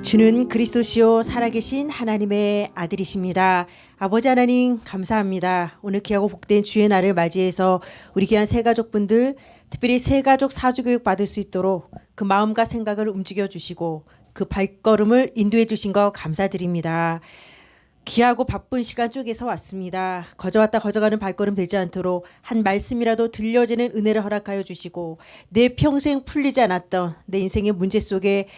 주는 그리스도시요 살아계신 하나님의 아들이십니다. 아버지 하나님 감사합니다. 오늘 귀하고 복된 주의 날을 맞이해서 우리 귀한 새가족분들, 특별히 새가족 사주교육 받을 수 있도록 그 마음과 생각을 움직여 주시고 그 발걸음을 인도해 주신 거 감사드립니다. 귀하고 바쁜 시간 쪽에서 왔습니다. 거저왔다 거저가는 발걸음 되지 않도록 한 말씀이라도 들려지는 은혜를 허락하여 주시고 내 평생 풀리지 않았던 내 인생의 문제 속에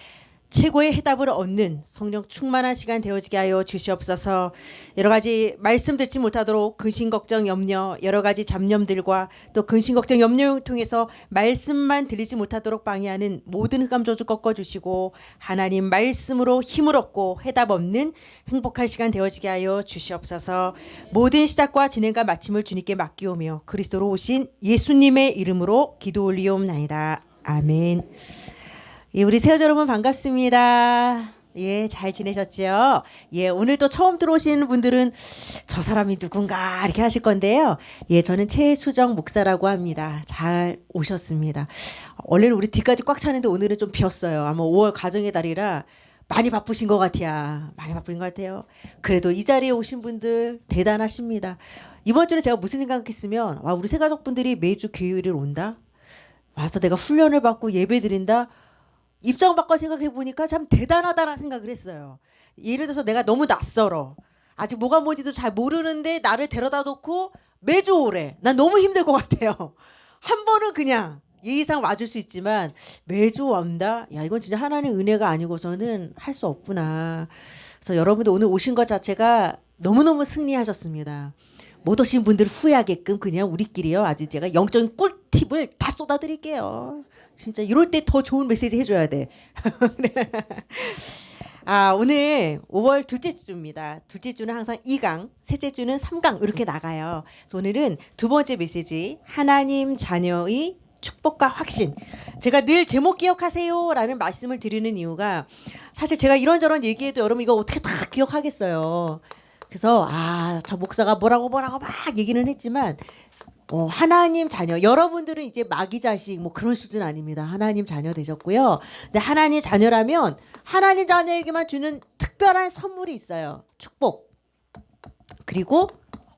최고의 해답을 얻는 성령 충만한 시간 되어지게 하여 주시옵소서. 여러 가지 말씀 듣지 못하도록 근심 걱정 염려 여러 가지 잡념들과 또 근심 걱정 염려를 통해서 말씀만 들리지 못하도록 방해하는 모든 흑암 저주 꺾어주시고 하나님 말씀으로 힘을 얻고 해답 없는 행복한 시간 되어지게 하여 주시옵소서. 모든 시작과 진행과 마침을 주님께 맡기오며 그리스도로 오신 예수님의 이름으로 기도 올리옵나이다. 아멘. 예, 우리 새우젓 여러분 반갑습니다. 예, 잘 지내셨죠? 예, 오늘 또 처음 들어오시는 분들은 저 사람이 누군가 이렇게 하실 건데요. 예, 저는 최수정 목사라고 합니다. 잘 오셨습니다. 원래는 우리 뒤까지 꽉 차는데 오늘은 좀 비었어요. 아마 5월 가정의 달이라 많이 바쁘신 것 같아요. 많이 바쁜 것 같아요. 그래도 이 자리에 오신 분들 대단하십니다. 이번 주에 제가 무슨 생각했으면 와, 우리 새가족분들이 매주 교회를 온다? 와서 내가 훈련을 받고 예배 드린다? 입장 바꿔 생각해 보니까 참 대단하다는 생각을 했어요. 예를 들어서 내가 너무 낯설어. 아직 뭐가 뭔지도 잘 모르는데 나를 데려다 놓고 매주 오래. 난 너무 힘들 것 같아요. 한 번은 그냥 예의상 와줄 수 있지만 매주 온다? 야, 이건 진짜 하나님의 은혜가 아니고서는 할 수 없구나. 그래서 여러분들 오늘 오신 것 자체가 너무너무 승리하셨습니다. 못 오신 분들 후회하게끔 그냥 우리끼리요. 아주 제가 영적인 꿀팁을 다 쏟아드릴게요. 진짜 이럴 때 더 좋은 메시지 해줘야 돼. 아, 오늘 5월 둘째 주입니다. 둘째 주는 항상 2강, 셋째 주는 3강 이렇게 나가요. 그래서 오늘은 두 번째 메시지 하나님 자녀의 축복과 확신. 제가 늘 제목 기억하세요라는 말씀을 드리는 이유가 사실 제가 이런저런 얘기해도 여러분 이거 어떻게 다 기억하겠어요. 그래서 저 목사가 뭐라고 막 얘기는 했지만 하나님 자녀 여러분들은 이제 마귀 자식 뭐 그런 수준 아닙니다. 하나님 자녀 되셨고요. 근데 하나님 자녀라면 하나님 자녀에게만 주는 특별한 선물이 있어요. 축복 그리고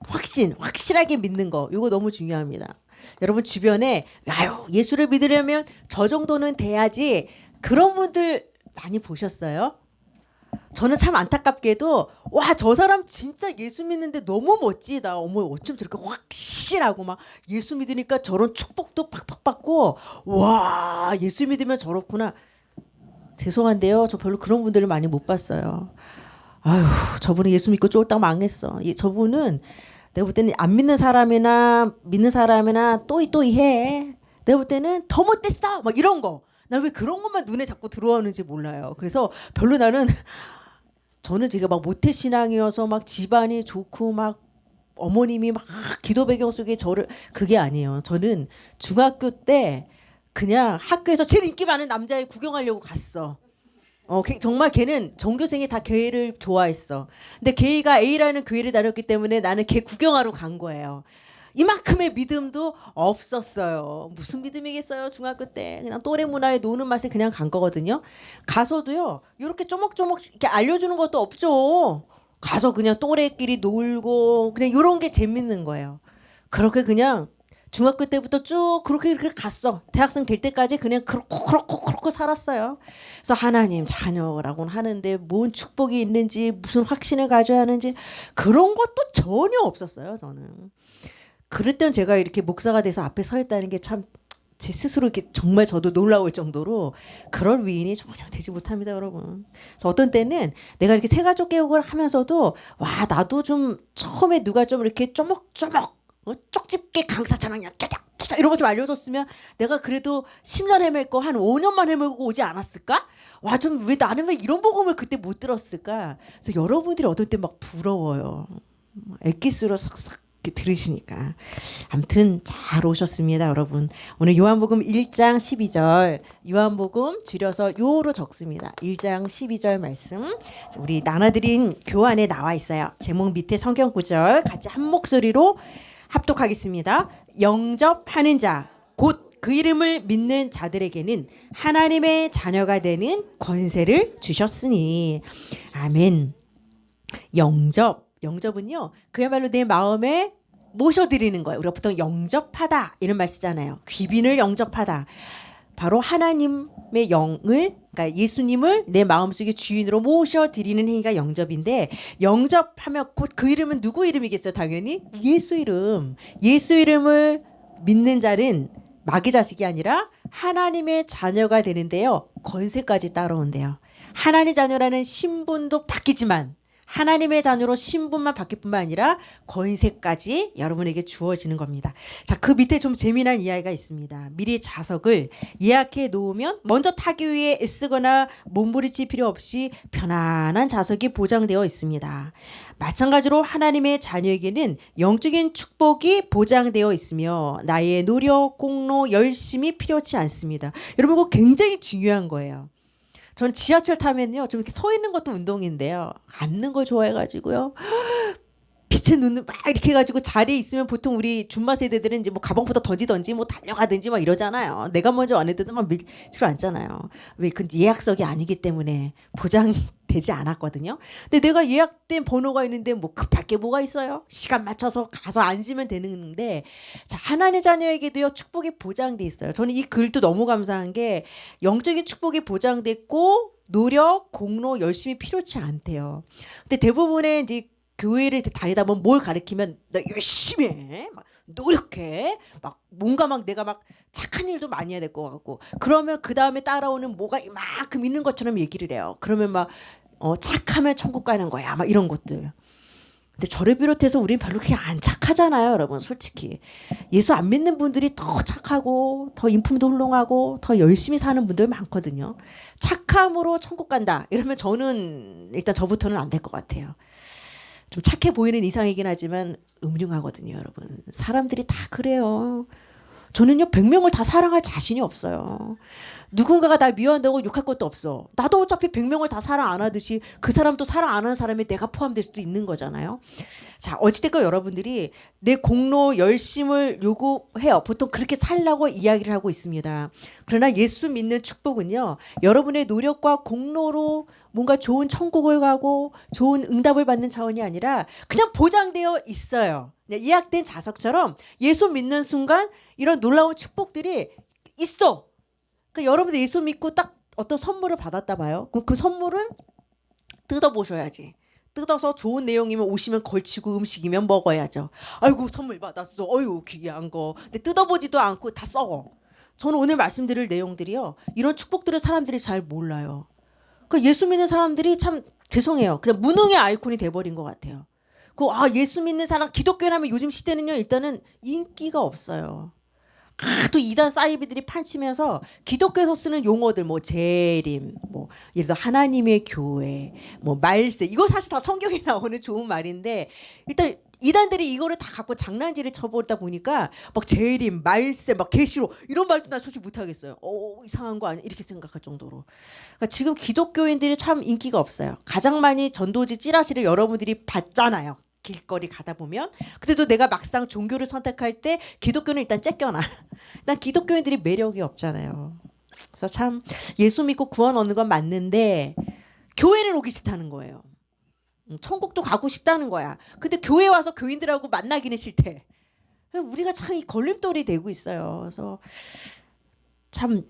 확실하게 믿는 거 이거 너무 중요합니다. 여러분 주변에 예수를 믿으려면 저 정도는 돼야지 그런 분들 많이 보셨어요? 저는 참 안타깝게도 와, 저 사람 진짜 예수 믿는데 너무 멋지다. 어머, 어쩜 저렇게 확실하고 막 예수 믿으니까 저런 축복도 팍팍 받고 와, 예수 믿으면 저렇구나. 죄송한데요. 저 별로 그런 분들을 많이 못 봤어요. 아휴, 저분은 예수 믿고 쫄딱 망했어. 저분은 내가 볼 때는 안 믿는 사람이나 믿는 사람이나 또이또이해. 내가 볼 때는 더 못됐어. 막 이런 거. 난 왜 그런 것만 눈에 자꾸 들어오는지 몰라요. 그래서 별로 저는 제가 막 모태 신앙이어서 막 집안이 좋고 막 어머님이 막 기도 배경 속에 저를 그게 아니에요. 저는 중학교 때 그냥 학교에서 제일 인기 많은 남자애 구경하려고 갔어. 정말 걔는 전교생이 다 교회를 좋아했어. 근데 걔가 A라는 교회를 다녔기 때문에 나는 걔 구경하러 간 거예요. 이만큼의 믿음도 없었어요. 무슨 믿음이겠어요. 중학교 때 그냥 또래 문화에 노는 맛에 그냥 간 거거든요. 가서도요 이렇게 쪼목쪼목 이렇게 알려주는 것도 없죠. 가서 그냥 또래끼리 놀고 그냥 이런 게 재밌는 거예요. 그렇게 그냥 중학교 때부터 쭉 그렇게 갔어. 대학생 될 때까지 그냥 그렇고 살았어요. 그래서 하나님 자녀라고는 하는데 뭔 축복이 있는지 무슨 확신을 가져야 하는지 그런 것도 전혀 없었어요. 저는. 그럴 땐 제가 이렇게 목사가 돼서 앞에 서 있다는 게 참 제 스스로 이렇게 정말 저도 놀라울 정도로 그럴 위인이 전혀 되지 못합니다, 여러분. 그래서 어떤 때는 내가 이렇게 새가족 개혁을 하면서도 와, 나도 좀 처음에 누가 좀 이렇게 쪼목쪼목 쪽집게 강사처럼 짜작 이런 거 좀 알려줬으면 내가 그래도 10년 헤맬 거 한 5년만 헤매고 오지 않았을까? 와, 좀 왜 나는 왜 이런 복음을 그때 못 들었을까? 그래서 여러분들이 어떨 때 막 부러워요. 엑기스로 싹싹 들으시니까. 아무튼 잘 오셨습니다, 여러분. 오늘 요한복음 1장 12절 요한복음 줄여서 요로 적습니다. 1장 12절 말씀 우리 나눠드린 교환에 나와 있어요. 제목 밑에 성경 구절 같이 한 목소리로 합독하겠습니다. 영접하는 자 곧 그 이름을 믿는 자들에게는 하나님의 자녀가 되는 권세를 주셨으니. 아멘. 영접은요, 그야말로 내 마음에 모셔드리는 거예요. 우리가 보통 영접하다 이런 말 쓰잖아요. 귀빈을 영접하다. 바로 하나님의 영을, 그러니까 예수님을 내 마음속에 주인으로 모셔드리는 행위가 영접인데, 영접하면 곧 그 이름은 누구 이름이겠어요? 당연히 예수 이름. 예수 이름을 믿는 자는 마귀 자식이 아니라 하나님의 자녀가 되는데요, 권세까지 따라온대요. 하나님의 자녀라는 신분도 바뀌지만 하나님의 자녀로 신분만 바뀔 뿐만 아니라 권세까지 여러분에게 주어지는 겁니다. 자, 그 밑에 좀 재미난 이야기가 있습니다. 미리 좌석을 예약해 놓으면 먼저 타기 위해 애쓰거나 몸부림칠 필요 없이 편안한 좌석이 보장되어 있습니다. 마찬가지로 하나님의 자녀에게는 영적인 축복이 보장되어 있으며 나의 노력, 공로, 열심이 필요치 않습니다. 여러분, 그거 굉장히 중요한 거예요. 전 지하철 타면요, 좀 이렇게 서 있는 것도 운동인데요, 앉는 걸 좋아해가지고요, 빛에 눈을 막 이렇게 해가지고 자리에 있으면 보통 우리 줌마 세대들은 이제 뭐 가방부터 던지든지 뭐 달려가든지 막 이러잖아요. 내가 먼저 안 해도 막 밀치로 앉잖아요. 왜? 그 예약석이 아니기 때문에 보장되지 않았거든요. 근데 내가 예약된 번호가 있는데 뭐 급할 게 뭐가 있어요? 시간 맞춰서 가서 앉으면 되는데, 자, 하나님의 자녀에게도요, 축복이 보장돼 있어요. 저는 이 글도 너무 감사한 게 영적인 축복이 보장됐고 노력, 공로, 열심히 필요치 않대요. 근데 대부분의 이제 교회를 다니다 보면 뭘 가르치면 나 열심히 해, 막 노력해, 막 뭔가 막 내가 막 착한 일도 많이 해야 될 것 같고, 그러면 그 다음에 따라오는 뭐가 이만큼 있는 것처럼 얘기를 해요. 그러면 막 착하면 천국 가는 거야, 막 이런 것들. 근데 저를 비롯해서 우린 별로 그렇게 안 착하잖아요, 여러분. 솔직히 예수 안 믿는 분들이 더 착하고 더 인품도 훌륭하고 더 열심히 사는 분들 많거든요. 착함으로 천국 간다 이러면 저는 일단 저부터는 안 될 것 같아요. 좀 착해 보이는 이상이긴 하지만 음흉하거든요, 여러분. 사람들이 다 그래요. 저는요, 100명을 다 사랑할 자신이 없어요. 누군가가 날 미워한다고 욕할 것도 없어. 나도 어차피 100명을 다 사랑 안 하듯이 그 사람도 사랑 안 하는 사람에 내가 포함될 수도 있는 거잖아요. 자, 어찌됐건 여러분들이 내 공로, 열심을 요구해요. 보통 그렇게 살라고 이야기를 하고 있습니다. 그러나 예수 믿는 축복은요, 여러분의 노력과 공로로 뭔가 좋은 천국을 가고 좋은 응답을 받는 차원이 아니라 그냥 보장되어 있어요. 예약된 좌석처럼 예수 믿는 순간 이런 놀라운 축복들이 있어. 그러니까 여러분들 예수 믿고 딱 어떤 선물을 받았다 봐요. 그럼 그 선물은 뜯어보셔야지. 뜯어서 좋은 내용이면 오시면 걸치고 음식이면 먹어야죠. 아이고, 선물 받았어. 어이구, 귀한 거. 근데 뜯어보지도 않고 다 썩어. 저는 오늘 말씀드릴 내용들이요, 이런 축복들을 사람들이 잘 몰라요. 그러니까 예수 믿는 사람들이 참 죄송해요, 그냥 무능의 아이콘이 돼버린 것 같아요. 예수 믿는 사람, 기독교라면 요즘 시대는요, 일단은 인기가 없어요. 또 이단 사이비들이 판치면서 기독교에서 쓰는 용어들, 뭐 재림, 뭐 예를 들어 하나님의 교회, 뭐 말세, 이거 사실 다 성경에 나오는 좋은 말인데, 일단 이단들이 이거를 다 갖고 장난질을 쳐버리다 보니까 막 재림, 말세, 막 계시록 이런 말도 난 솔직히 못하겠어요. 이상한 거 아니야? 이렇게 생각할 정도로. 그러니까 지금 기독교인들이 참 인기가 없어요. 가장 많이 전도지 찌라시를 여러분들이 봤잖아요, 길거리 가다 보면. 근데도 내가 막상 종교를 선택할 때 기독교는 일단 째껴놔. 난 기독교인들이 매력이 없잖아요. 그래서 참 예수 믿고 구원 얻는 건 맞는데 교회는 오기 싫다는 거예요. 천국도 가고 싶다는 거야. 근데 교회 와서 교인들하고 만나기는 싫대. 우리가 참 이 걸림돌이 되고 있어요. 그래서 참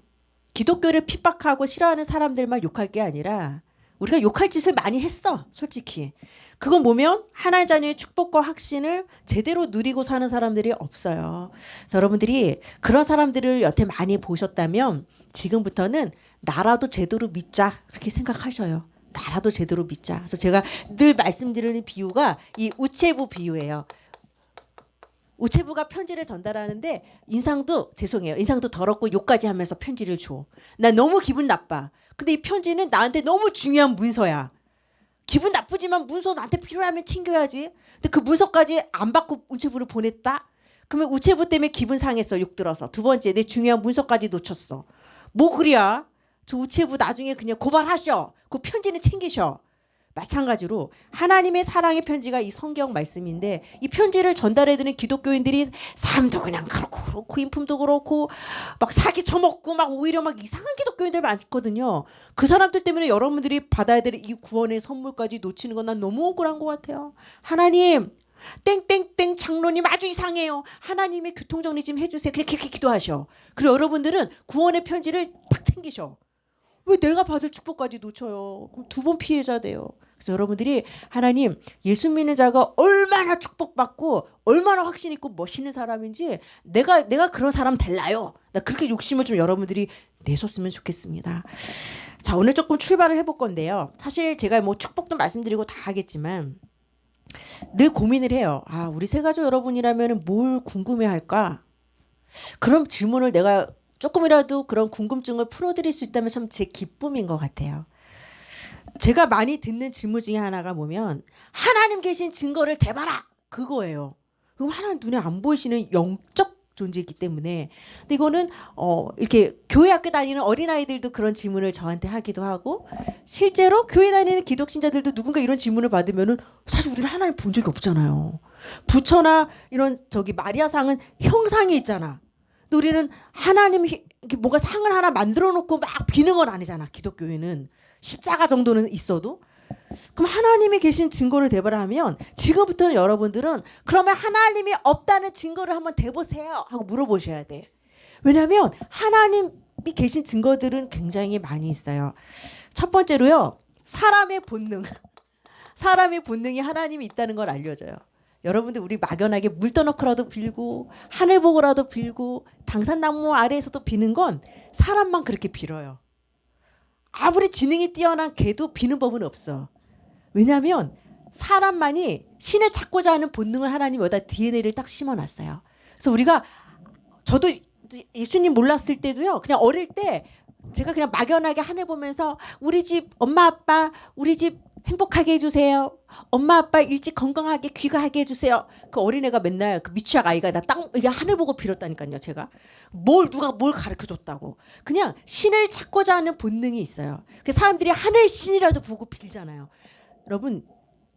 기독교를 핍박하고 싫어하는 사람들만 욕할 게 아니라 우리가 욕할 짓을 많이 했어, 솔직히. 그건 뭐면 하나님 자녀의 축복과 확신을 제대로 누리고 사는 사람들이 없어요. 그래서 여러분들이 그런 사람들을 여태 많이 보셨다면 지금부터는 나라도 제대로 믿자, 그렇게 생각하셔요. 나라도 제대로 믿자. 그래서 제가 늘 말씀드리는 비유가 이 우체부 비유예요. 우체부가 편지를 전달하는데 인상도 더럽고 욕까지 하면서 편지를 줘. 나 너무 기분 나빠. 근데 이 편지는 나한테 너무 중요한 문서야. 기분 나쁘지만 문서 나한테 필요하면 챙겨야지. 근데 그 문서까지 안 받고 우체부를 보냈다? 그러면 우체부 때문에 기분 상했어, 욕 들어서. 두 번째, 내 중요한 문서까지 놓쳤어. 뭐 그래야? 저 우체부 나중에 그냥 고발하셔. 그 편지는 챙기셔. 마찬가지로 하나님의 사랑의 편지가 이 성경 말씀인데 이 편지를 전달해드리는 기독교인들이 삶도 그냥 그렇고 인품도 그렇고 막 사기 쳐먹고 막 오히려 막 이상한 기독교인들 많거든요. 그 사람들 때문에 여러분들이 받아야 될 이 구원의 선물까지 놓치는 건 난 너무 억울한 것 같아요. 하나님 땡땡땡 장로님 아주 이상해요. 하나님의 교통정리 좀 해주세요. 그렇게 기도하셔. 그리고 여러분들은 구원의 편지를 탁 챙기셔. 왜 내가 받을 축복까지 놓쳐요? 그럼 2번 피해자 돼요. 그래서 여러분들이 하나님 예수 믿는 자가 얼마나 축복받고 얼마나 확신 있고 멋있는 사람인지 내가 그런 사람 될라요. 나 그렇게 욕심을 좀 여러분들이 내셨으면 좋겠습니다. 자, 오늘 조금 출발을 해볼 건데요. 사실 제가 뭐 축복도 말씀드리고 다 하겠지만 늘 고민을 해요. 아, 우리 새가족 여러분이라면 뭘 궁금해할까? 그런 질문을 내가 조금이라도 그런 궁금증을 풀어드릴 수 있다면 참 제 기쁨인 것 같아요. 제가 많이 듣는 질문 중에 하나가 뭐면 하나님 계신 증거를 대봐라 그거예요. 그럼 하나님 눈에 안 보이시는 영적 존재이기 때문에 근데 이거는 이렇게 교회 학교 다니는 어린아이들도 그런 질문을 저한테 하기도 하고 실제로 교회 다니는 기독신자들도 누군가 이런 질문을 받으면은 사실 우리는 하나님 본 적이 없잖아요. 부처나 이런 마리아상은 형상이 있잖아. 근데 우리는 하나님이 뭔가 상을 하나 만들어 놓고 막 비는 건 아니잖아. 기독교회는 십자가 정도는 있어도. 그럼 하나님이 계신 증거를 대봐라 하면 지금부터는 여러분들은 그러면 하나님이 없다는 증거를 한번 대보세요 하고 물어보셔야 돼. 왜냐하면 하나님이 계신 증거들은 굉장히 많이 있어요. 첫 번째로요. 사람의 본능. 사람의 본능이 하나님이 있다는 걸 알려줘요. 여러분들 우리 막연하게 물 떠놓고라도 빌고 하늘 보고라도 빌고 당산나무 아래에서도 비는 건 사람만 그렇게 빌어요. 아무리 지능이 뛰어난 개도 비는 법은 없어. 왜냐하면 사람만이 신을 찾고자 하는 본능을 하나님이 여기다 DNA를 딱 심어놨어요. 그래서 우리가 저도 예수님 몰랐을 때도요. 그냥 어릴 때 제가 그냥 막연하게 하늘 보면서 우리 집 엄마 아빠 우리 집 행복하게 해주세요. 엄마 아빠 일찍 건강하게 귀가하게 해주세요. 그 어린애가 맨날 그 미취학 아이가 나 땅 이게 하늘 보고 빌었다니까요. 제가 누가 뭘 가르쳐줬다고. 그냥 신을 찾고자 하는 본능이 있어요. 그 사람들이 하늘 신이라도 보고 빌잖아요. 여러분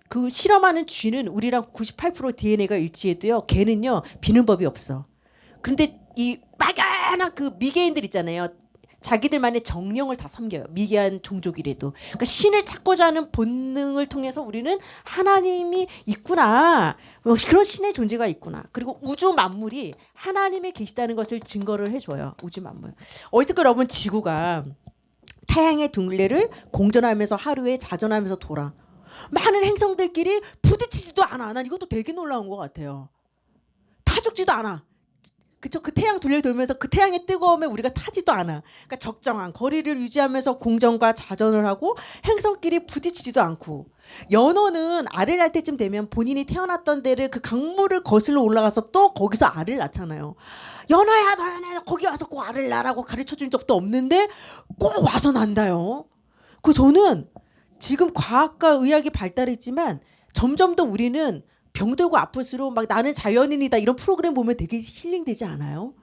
그 실험하는 쥐는 우리랑 98% DNA가 일치해도요. 걔는요 비는 법이 없어. 그런데 이 빨간한 그 미개인들 있잖아요. 자기들만의 정령을 다 섬겨요. 미개한 종족이라도. 그러니까 신을 찾고자 하는 본능을 통해서 우리는 하나님이 있구나. 그런 신의 존재가 있구나. 그리고 우주 만물이 하나님이 계시다는 것을 증거를 해줘요. 우주 만물. 어쨌든 여러분 지구가 태양의 둘레를 공전하면서 하루에 자전하면서 돌아. 많은 행성들끼리 부딪히지도 않아. 난 이것도 되게 놀라운 것 같아요. 타 죽지도 않아. 그쵸? 그 태양 둘레 돌면서 그 태양의 뜨거움에 우리가 타지도 않아. 그러니까 적정한 거리를 유지하면서 공전과 자전을 하고 행성끼리 부딪히지도 않고 연어는 알을 낳을 때쯤 되면 본인이 태어났던 데를 그 강물을 거슬러 올라가서 또 거기서 알을 낳잖아요. 연어야 너야 거기 와서 꼭 알을 낳으라고 가르쳐준 적도 없는데 꼭 와서 난다요. 그 저는 지금 과학과 의학이 발달했지만 점점 더 우리는 병들고 아플수록 막 나는 자연인이다 이런 프로그램 보면 되게 힐링되지 않아요?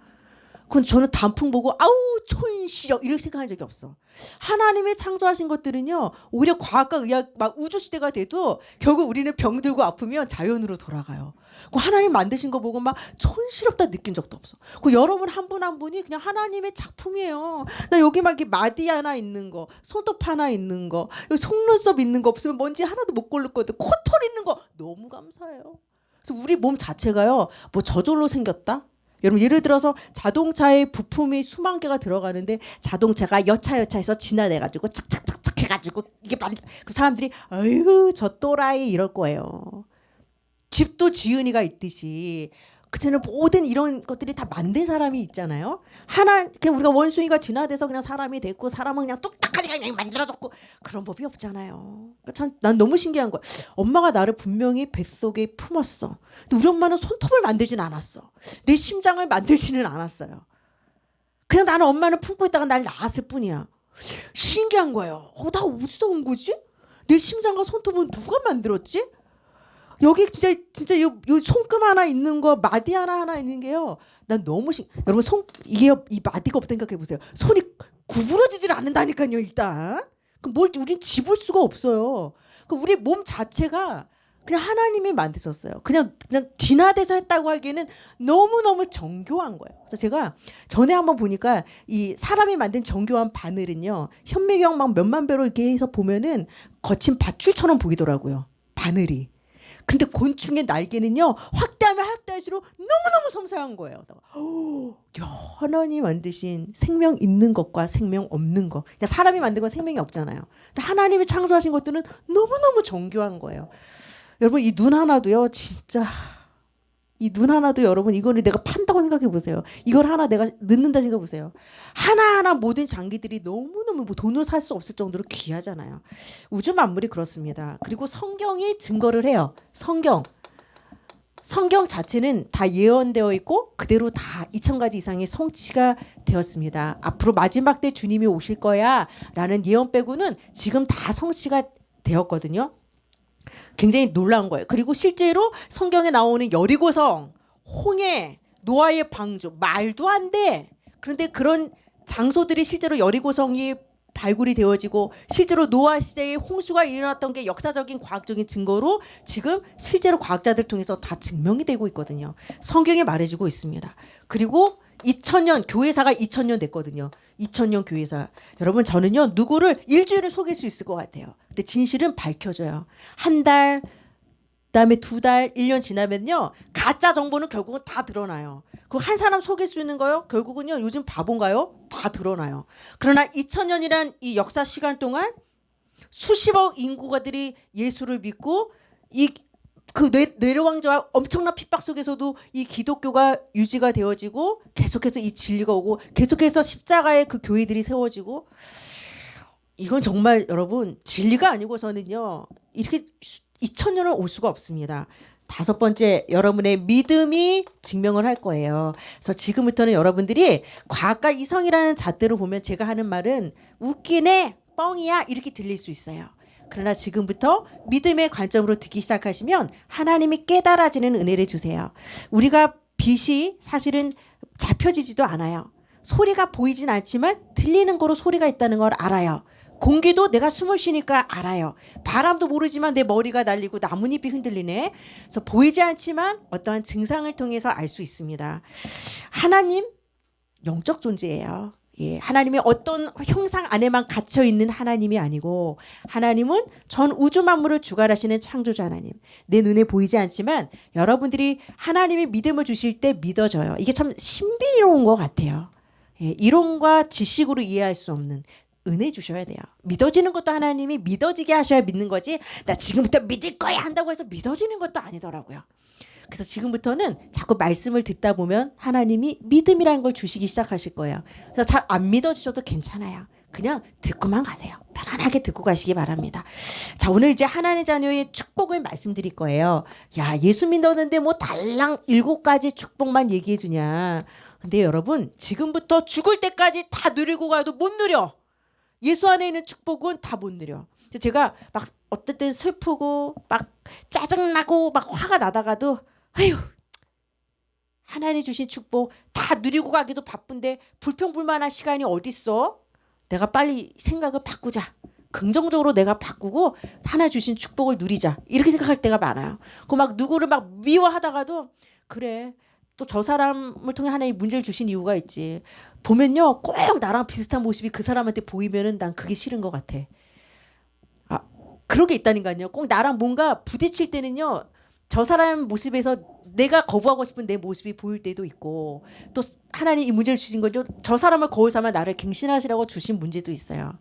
그건 저는 단풍 보고 아우 촌시력 이렇게 생각한 적이 없어. 하나님의 창조하신 것들은요 오히려 과학과 의학 막 우주 시대가 돼도 결국 우리는 병들고 아프면 자연으로 돌아가요. 그 하나님 만드신 거 보고 막 촌스럽다 느낀 적도 없어. 그 여러분 한 분 한 분이 그냥 하나님의 작품이에요. 나 여기 막 마디 하나 있는 거, 손톱 하나 있는 거, 여기 속눈썹 있는 거 없으면 먼지 하나도 못 고르거든. 코털 있는 거 너무 감사해요. 그래서 우리 몸 자체가요 뭐 저절로 생겼다. 여러분 예를 들어서 자동차에 부품이 수만 개가 들어가는데 자동차가 여차여차해서 진화돼가지고 착착착착 해가지고 이게 그 사람들이 아유 저 또라이 이럴 거예요. 집도 지은이가 있듯이 그처럼 모든 이런 것들이 다 만든 사람이 있잖아요. 그냥 우리가 원숭이가 진화돼서 그냥 사람이 됐고 사람은 그냥 뚝딱하게 그냥 만들어졌고 그런 법이 없잖아요. 참 난 너무 신기한 거야. 엄마가 나를 분명히 뱃속에 품었어. 근데 우리 엄마는 손톱을 만들진 않았어. 내 심장을 만들지는 않았어요. 그냥 나는 엄마는 품고 있다가 날 낳았을 뿐이야. 신기한 거예요. 나 어디서 온 거지? 내 심장과 손톱은 누가 만들었지? 여기 진짜 요 손금 하나 있는 거 마디 하나 있는 게요. 난 너무 여러분 이게 이 마디가 없다니까 생각해 보세요. 손이 구부러지질 않는다니까요. 일단 뭘 우린 집을 수가 없어요. 우리 몸 자체가 그냥 하나님이 만드셨어요. 그냥 진화돼서 했다고 하기에는 너무너무 정교한 거예요. 그래서 제가 전에 한번 보니까 이 사람이 만든 정교한 바늘은요, 현미경 막 몇만 배로 이렇게 해서 보면은 거친 밧줄처럼 보이더라고요. 바늘이. 근데 곤충의 날개는요, 확대하면 확대할수록 너무너무 섬세한 거예요. 야, 하나님 만드신 생명 있는 것과 생명 없는 것. 그냥 사람이 만든 건 생명이 없잖아요. 근데 하나님이 창조하신 것들은 너무너무 정교한 거예요. 여러분, 이 눈 하나도요, 진짜 이 눈 하나도 여러분, 이거를 내가 판다고 생각해 보세요. 이걸 하나 내가 넣는다 생각해 보세요. 하나하나 모든 장기들이 너무너무 뭐 돈으로 살 수 없을 정도로 귀하잖아요. 우주 만물이 그렇습니다. 그리고 성경이 증거를 해요. 성경 자체는 다 예언되어 있고 그대로 다 2000가지 이상의 성취가 되었습니다. 앞으로 마지막 때 주님이 오실 거야 라는 예언 빼고는 지금 다 성취가 되었거든요. 굉장히 놀라운 거예요. 그리고 실제로 성경에 나오는 여리고성, 홍해, 노아의 방주, 말도 안 돼. 그런데 그런 장소들이 실제로 여리고성이 발굴이 되어지고 실제로 노아 시대에 홍수가 일어났던 게 역사적인 과학적인 증거로 지금 실제로 과학자들 통해서 다 증명이 되고 있거든요. 성경에 말해주고 있습니다. 그리고 2000년 교회사가 2000년 됐거든요. 2000년 교회사. 여러분, 저는요, 누구를 일주일을 속일 수 있을 것 같아요. 근데 진실은 밝혀져요. 한 달, 그다음에 2달, 1년 지나면요, 가짜 정보는 결국은 다 드러나요. 그 한 사람 속일 수 있는 거요, 결국은요, 요즘 바본가요? 다 드러나요. 그러나 2000년이란 이 역사 시간 동안 수십억 인구가들이 예수를 믿고 그 네로왕자와 엄청난 핍박 속에서도 이 기독교가 유지가 되어지고 계속해서 이 진리가 오고 계속해서 십자가의 그 교회들이 세워지고, 이건 정말 여러분 진리가 아니고서는요 이렇게 2000년을 올 수가 없습니다. 5번째, 여러분의 믿음이 증명을 할 거예요. 그래서 지금부터는 여러분들이 과학과 이성이라는 잣대로 보면 제가 하는 말은 웃기네, 뻥이야 이렇게 들릴 수 있어요. 그러나 지금부터 믿음의 관점으로 듣기 시작하시면 하나님이 깨달아지는 은혜를 주세요. 우리가 빛이 사실은 잡혀지지도 않아요. 소리가 보이진 않지만 들리는 거로 소리가 있다는 걸 알아요. 공기도 내가 숨을 쉬니까 알아요. 바람도 모르지만 내 머리가 날리고 나뭇잎이 흔들리네. 그래서 보이지 않지만 어떠한 증상을 통해서 알 수 있습니다. 하나님 영적 존재예요. 예, 하나님의 어떤 형상 안에만 갇혀 있는 하나님이 아니고 하나님은 전 우주 만물을 주관하시는 창조자 하나님. 내 눈에 보이지 않지만 여러분들이 하나님이 믿음을 주실 때 믿어져요. 이게 참 신비로운 것 같아요. 예, 이론과 지식으로 이해할 수 없는 은혜 주셔야 돼요. 믿어지는 것도 하나님이 믿어지게 하셔야 믿는 거지, 나 지금부터 믿을 거야 한다고 해서 믿어지는 것도 아니더라고요. 그래서 지금부터는 자꾸 말씀을 듣다 보면 하나님이 믿음이라는 걸 주시기 시작하실 거예요. 그래서 잘 안 믿어지셔도 괜찮아요. 그냥 듣고만 가세요. 편안하게 듣고 가시기 바랍니다. 자, 오늘 이제 하나님의 자녀의 축복을 말씀드릴 거예요. 야, 예수 믿었는데 뭐 달랑 7가지 축복만 얘기해 주냐. 근데 여러분, 지금부터 죽을 때까지 다 누리고 가도 못 누려. 예수 안에 있는 축복은 다 못 누려. 제가 막 어떨 땐 슬프고 막 짜증나고 막 화가 나다가도 아유, 하나님 주신 축복 다 누리고 가기도 바쁜데 불평불만한 시간이 어딨어? 내가 빨리 생각을 바꾸자. 긍정적으로 내가 바꾸고 하나 주신 축복을 누리자. 이렇게 생각할 때가 많아요. 그 막 누구를 막 미워하다가도 그래, 또 저 사람을 통해 하나님 문제를 주신 이유가 있지. 보면요, 꼭 나랑 비슷한 모습이 그 사람한테 보이면은 난 그게 싫은 것 같아. 아, 그런 게 있다니까요. 꼭 나랑 뭔가 부딪힐 때는요, 저 사람 모습에서 내가 거부하고 싶은 내 모습이 보일 때도 있고, 또 하나님 이 문제를 주신 거죠. 저 사람을 거울 삼아 나를 갱신하시라고 주신 문제도 있어요.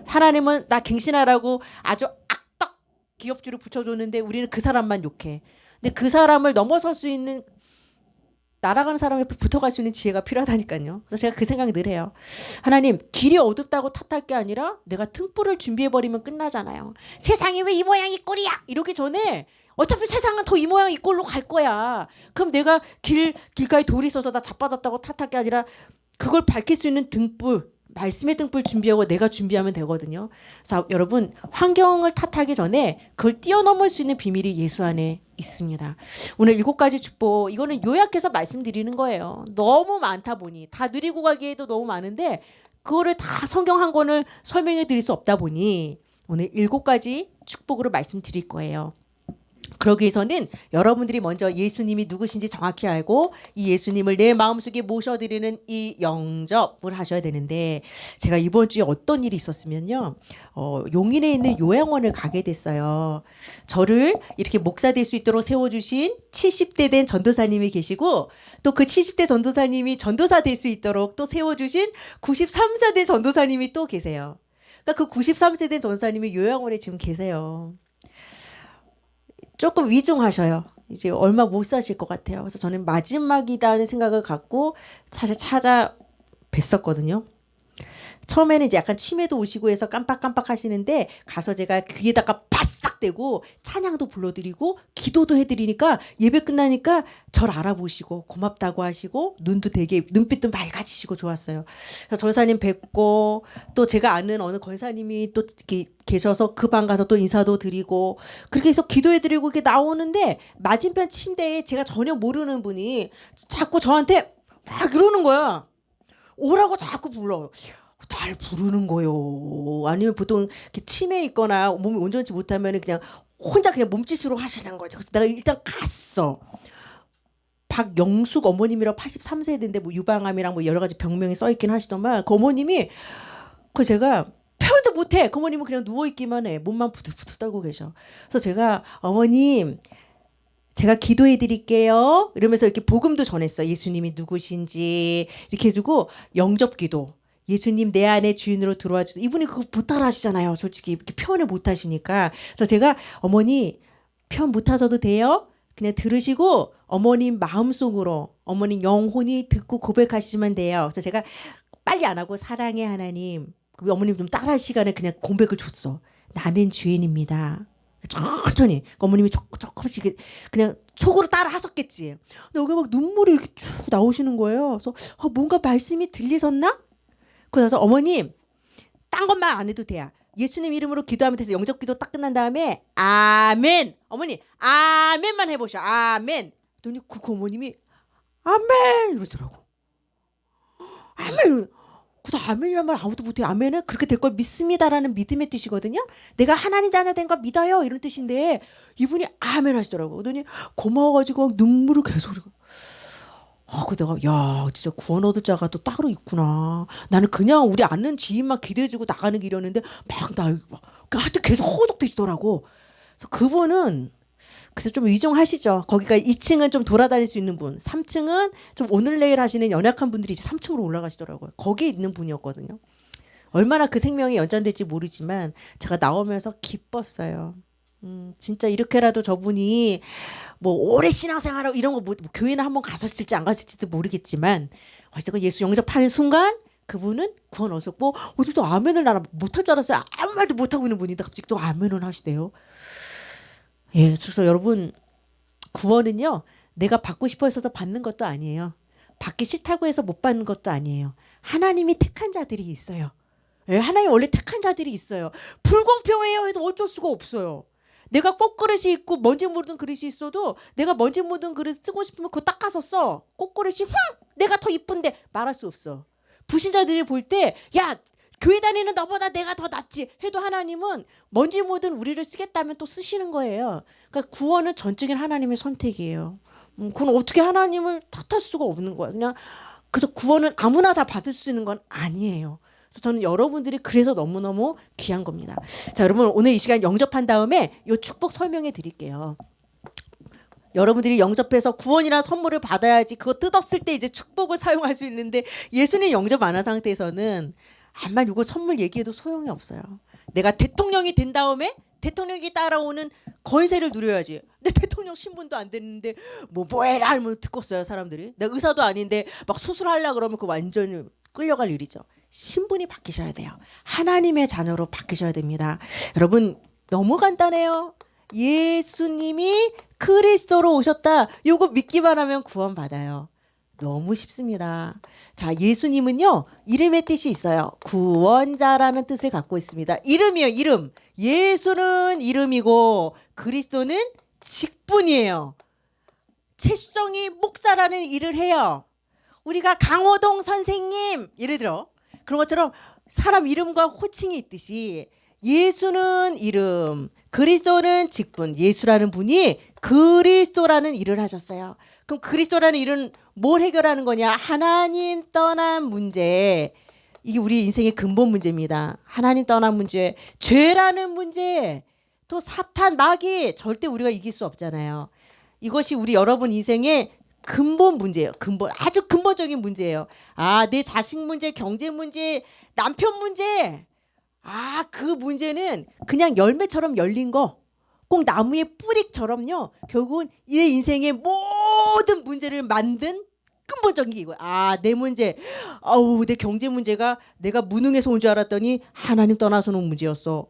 하나님은 나 갱신하라고 아주 악덕 기업주를 붙여줬는데 우리는 그 사람만 욕해. 근데 그 사람을 넘어설 수 있는, 날아가는 사람 옆에 붙어갈 수 있는 지혜가 필요하다니까요. 그래서 제가 그 생각 늘 해요. 하나님, 길이 어둡다고 탓할 게 아니라 내가 등불을 준비해버리면 끝나잖아요. 세상이 왜 이 모양이 꼴이야 이러기 전에 어차피 세상은 더 이 모양 이 꼴로 갈 거야. 그럼 내가 길가에 돌이 있어서 나 자빠졌다고 탓할 게 아니라 그걸 밝힐 수 있는 등불, 말씀의 등불 준비하고 내가 준비하면 되거든요. 그래서 여러분, 환경을 탓하기 전에 그걸 뛰어넘을 수 있는 비밀이 예수 안에 있습니다. 오늘 7가지 축복, 이거는 요약해서 말씀드리는 거예요. 너무 많다 보니 다 누리고 가기에도 너무 많은데 그거를 다 성경 한 권을 설명해 드릴 수 없다 보니 오늘 7가지 축복으로 말씀드릴 거예요. 그러기 위해서는 여러분들이 먼저 예수님이 누구신지 정확히 알고 이 예수님을 내 마음속에 모셔드리는 이 영접을 하셔야 되는데, 제가 이번 주에 어떤 일이 있었으면요, 용인에 있는 요양원을 가게 됐어요. 저를 이렇게 목사 될 수 있도록 세워주신 70대 된 전도사님이 계시고, 또 그 70대 전도사님이 전도사 될 수 있도록 또 세워주신 93세 된 전도사님이 또 계세요. 그러니까 그 93세 된 전도사님이 요양원에 지금 계세요. 조금 위중하셔요. 이제 얼마 못 사실 것 같아요. 그래서 저는 마지막이다는 생각을 갖고 사실 찾아뵀었거든요. 처음에는 이제 약간 치매도 오시고 해서 깜빡깜빡 하시는데, 가서 제가 귀에다가 바싹 대고 찬양도 불러드리고 기도도 해드리니까 예배 끝나니까 저를 알아보시고 고맙다고 하시고 눈도 되게 눈빛도 맑아지시고 좋았어요. 그래서 전사님 뵙고, 또 제가 아는 어느 권사님이 또 계셔서 그 방 가서 또 인사도 드리고 그렇게 해서 기도해드리고 이렇게 나오는데, 맞은편 침대에 제가 전혀 모르는 분이 자꾸 저한테 막 이러는 거야. 오라고 자꾸 불러. 날 부르는 거요. 아니면 보통 이렇게 치매 있거나 몸이 온전치 못하면 그냥 혼자 그냥 몸짓으로 하시는 거죠. 그래서 내가 일단 갔어. 박영숙 어머님이랑 83세인데 뭐 유방암이랑 뭐 여러 가지 병명이 써 있긴 하시더만, 그 어머님이, 그 제가 표현도 못해. 그 어머님은 그냥 누워 있기만 해. 몸만 부들부들 떨고 계셔. 그래서 제가 어머님, 제가 기도해 드릴게요 이러면서 이렇게 복음도 전했어. 예수님이 누구신지 이렇게 해주고, 영접기도, 예수님 내 안에 주인으로 들어와 주세요. 이분이 그거 못하라 하시잖아요. 솔직히 이렇게 표현을 못 하시니까. 그래서 제가 어머니 표현 못 하셔도 돼요. 그냥 들으시고 어머님 마음속으로, 어머님 영혼이 듣고 고백하시면 돼요. 그래서 제가 빨리 안 하고 사랑의 하나님, 어머님 좀 따라할 시간에 그냥 고백을 줬어. 나는 죄인입니다. 천천히. 어머님이 조금씩 그냥 속으로 따라 하셨겠지. 근데 여기 막 눈물이 이렇게 쭉 나오시는 거예요. 그래서 뭔가 말씀이 들리셨나? 그래서 어머님 딴 것만 안 해도 돼요. 예수님 이름으로 기도하면 돼서 영접기도 딱 끝난 다음에 아멘. 어머니 아멘만 해보셔. 아멘. 그랬더니 그 어머님이 아멘 이러더라고. 아멘. 그다 아멘이란 말 아무도 못해. 아멘은 그렇게 될 걸 믿습니다라는 믿음의 뜻이거든요. 내가 하나님 자녀 된 거 믿어요 이런 뜻인데, 이분이 아멘 하시더라고. 그러더니 고마워가지고 눈물을 계속 흘리고. 내가 야 진짜 구원 얻을 자가 또 따로 있구나. 나는 그냥 우리 아는 지인만 기대해주고 나가는 길이었는데 막 하여튼 계속 허덕대시더라고. 그래서 그분은 그래서 좀 위중하시죠. 거기가 2층은 좀 돌아다닐 수 있는 분, 3층은 좀 오늘 내일 하시는 연약한 분들이 이제 3층으로 올라가시더라고요. 거기 있는 분이었거든요. 얼마나 그 생명이 연장될지 모르지만 제가 나오면서 기뻤어요. 진짜 이렇게라도 저분이 뭐 오래 신앙생활하고 이런 거 뭐 교회는 한번 가셨을지 안 가셨을지도 모르겠지만, 어쨌든 예수 영접하는 순간 그분은 구원 얻었고, 어제도 아멘을 나는 못할 줄 알았어요. 아무 말도 못하고 있는 분인데 갑자기 또 아멘을 하시대요. 예, 그래서 여러분, 구원은요 내가 받고 싶어 해서 받는 것도 아니에요. 받기 싫다고 해서 못 받는 것도 아니에요. 하나님이 택한 자들이 있어요. 예, 하나님 원래 택한 자들이 있어요. 불공평해요 해도 어쩔 수가 없어요. 내가 꽃그릇이 있고 먼지 묻은 그릇이 있어도 내가 먼지 묻은 그릇 쓰고 싶으면 그거 닦아서 써. 꽃그릇이 내가 더 이쁜데 말할 수 없어. 불신자들이 볼 때 야 교회 다니는 너보다 내가 더 낫지 해도 하나님은 먼지 묻은 우리를 쓰겠다면 또 쓰시는 거예요. 그러니까 구원은 전적인 하나님의 선택이에요. 그건 어떻게 하나님을 탓할 수가 없는 거예요. 그냥 그래서 구원은 아무나 다 받을 수 있는 건 아니에요. 그래서 저는 여러분들이 그래서 너무너무 귀한 겁니다. 자, 여러분 오늘 이 시간 영접한 다음에 이 축복 설명해 드릴게요. 여러분들이 영접해서 구원이라는 선물을 받아야지 그거 뜯었을 때 이제 축복을 사용할 수 있는데, 예수님 영접 안 한 상태에서는 아마 이거 선물 얘기해도 소용이 없어요. 내가 대통령이 된 다음에 대통령이 따라오는 권세를 누려야지. 근데 대통령 신분도 안 됐는데 뭐해라 하면 듣겠어요 사람들이. 내가 의사도 아닌데 막 수술하려고 그러면 그 완전히 끌려갈 일이죠. 신분이 바뀌셔야 돼요. 하나님의 자녀로 바뀌셔야 됩니다. 여러분 너무 간단해요. 예수님이 그리스도로 오셨다. 요거 믿기만 하면 구원받아요. 너무 쉽습니다. 자, 예수님은요 이름의 뜻이 있어요. 구원자라는 뜻을 갖고 있습니다. 이름이요, 이름. 예수는 이름이고 그리스도는 직분이에요. 최수정이 목사라는 일을 해요. 우리가 강호동 선생님 예를 들어 그런 것처럼 사람 이름과 호칭이 있듯이 예수는 이름, 그리스도는 직분. 예수라는 분이 그리스도라는 일을 하셨어요. 그럼 그리스도라는 일은 뭘 해결하는 거냐? 하나님 떠난 문제. 이게 우리 인생의 근본 문제입니다. 하나님 떠난 문제, 죄라는 문제, 또 사탄, 마귀 절대 우리가 이길 수 없잖아요. 이것이 우리 여러분 인생의 근본 문제예요. 근본, 아주 근본적인 문제예요. 아, 내 자식 문제, 경제 문제, 남편 문제. 아, 그 문제는 그냥 열매처럼 열린 거, 꼭 나무의 뿌리처럼요. 결국은 내 인생의 모든 문제를 만든 근본적인 게 이거야. 아, 내 문제, 아우, 내 경제 문제가 내가 무능해서 온 줄 알았더니 하나님 떠나서 온 문제였어.